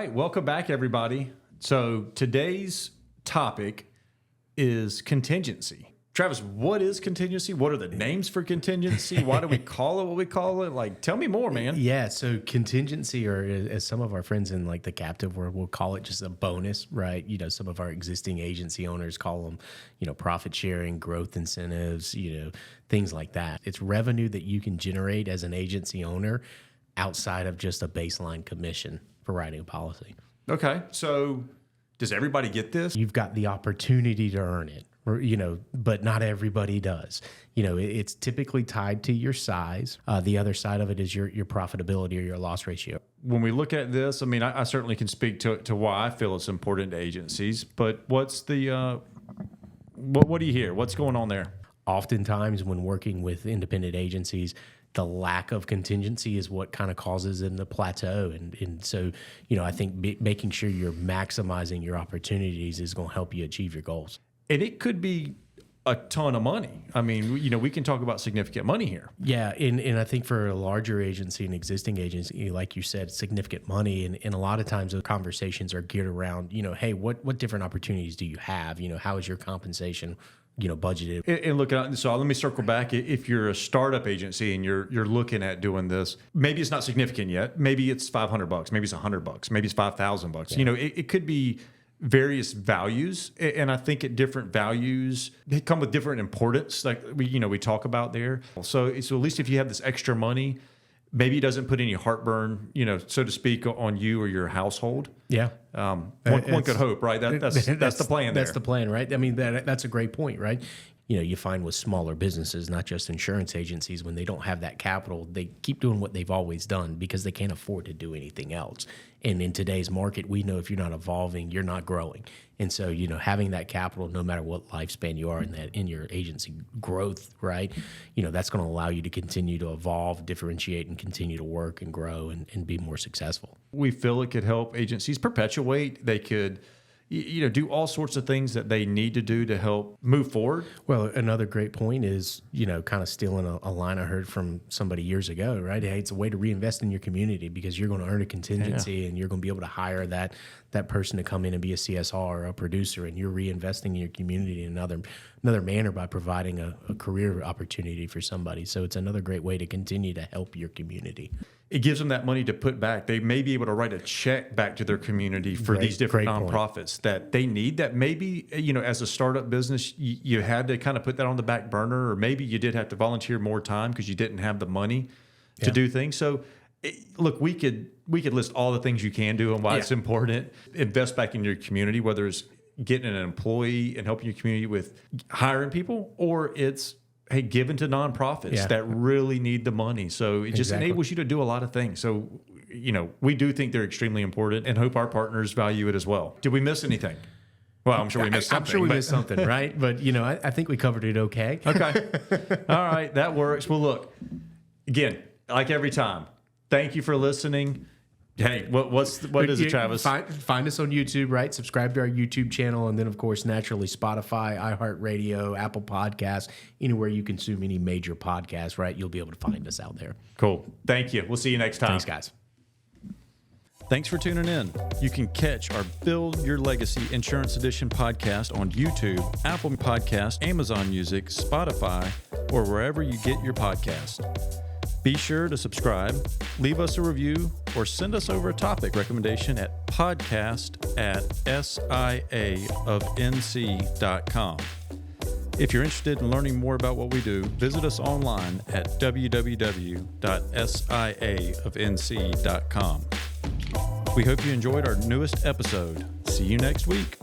right, welcome back, everybody. So today's topic is contingency. Travis, what is contingency? What are the names for contingency? Why do we call it what we call it? Like, tell me more, man. Yeah, so contingency, or as some of our friends in like the captive world will call it, just a bonus, right? You know, some of our existing agency owners call them, profit sharing, growth incentives, things like that. It's revenue that you can generate as an agency owner outside of just a baseline commission for writing a policy. Okay, so does everybody get this? You've got the opportunity to earn it, but not everybody does. It's typically tied to your size. The other side of it is your profitability or your loss ratio. When we look at this, I mean, I certainly can speak to why I feel it's important to agencies, but what's the, what do you hear? What's going on there? Oftentimes when working with independent agencies, the lack of contingency is what kind of causes them to plateau. And so, I think making sure you're maximizing your opportunities is going to help you achieve your goals. And it could be a ton of money. I mean, we can talk about significant money here. Yeah, and I think for a larger agency, an existing agency, like you said, significant money. And a lot of times the conversations are geared around, hey, what different opportunities do you have? How is your compensation budgeted? And look at, so let me circle back. If you're a startup agency and you're looking at doing this, maybe it's not significant yet. Maybe it's $500, maybe it's $100, maybe it's $5,000. Yeah. It could be various values, and I think at different values they come with different importance, like we talk about there. So at least if you have this extra money, maybe it doesn't put any heartburn, so to speak, on you or your household. Yeah. One could hope, right? That's the plan there. That's the plan, right? I mean, that's a great point, right? You find with smaller businesses, not just insurance agencies, when they don't have that capital, they keep doing what they've always done because they can't afford to do anything else. And in today's market, we know if you're not evolving, you're not growing. And so, having that capital, no matter what lifespan you are in your agency growth, right? That's going to allow you to continue to evolve, differentiate, and continue to work and grow and be more successful. We feel it could help agencies perpetuate. They could do all sorts of things that they need to do to help move forward. Well, another great point is, kind of stealing a line I heard from somebody years ago, right? Hey, it's a way to reinvest in your community because you're going to earn a contingency and you're going to be able to hire that person to come in and be a CSR or a producer, and you're reinvesting in your community in another manner by providing a career opportunity for somebody. So it's another great way to continue to help your community. It gives them that money to put back. They may be able to write a check back to their community for these different nonprofits that they need, that maybe, as a startup business, you had to kind of put that on the back burner, or maybe you did have to volunteer more time because you didn't have the money to do things. So look, we could list all the things you can do and why it's important. Invest back in your community, whether it's getting an employee and helping your community with hiring people, or it's given to nonprofits that really need the money. So it just enables you to do a lot of things. So, we do think they're extremely important and hope our partners value it as well. Did we miss anything? Well, I'm sure we missed something. Missed something, right? But, I think we covered it okay. Okay. All right. That works. Well, look, again, like every time, thank you for listening. Hey, what is it, Travis? Find us on YouTube, right? Subscribe to our YouTube channel, and then, of course, naturally, Spotify, iHeartRadio, Apple Podcasts, anywhere you consume any major podcasts, right? You'll be able to find us out there. Cool. Thank you. We'll see you next time. Thanks, guys. Thanks for tuning in. You can catch our Build Your Legacy Insurance Edition podcast on YouTube, Apple Podcasts, Amazon Music, Spotify, or wherever you get your podcast. Be sure to subscribe, leave us a review, or send us over a topic recommendation at podcast@siaofnc.com. If you're interested in learning more about what we do, visit us online at www.siaofnc.com. We hope you enjoyed our newest episode. See you next week.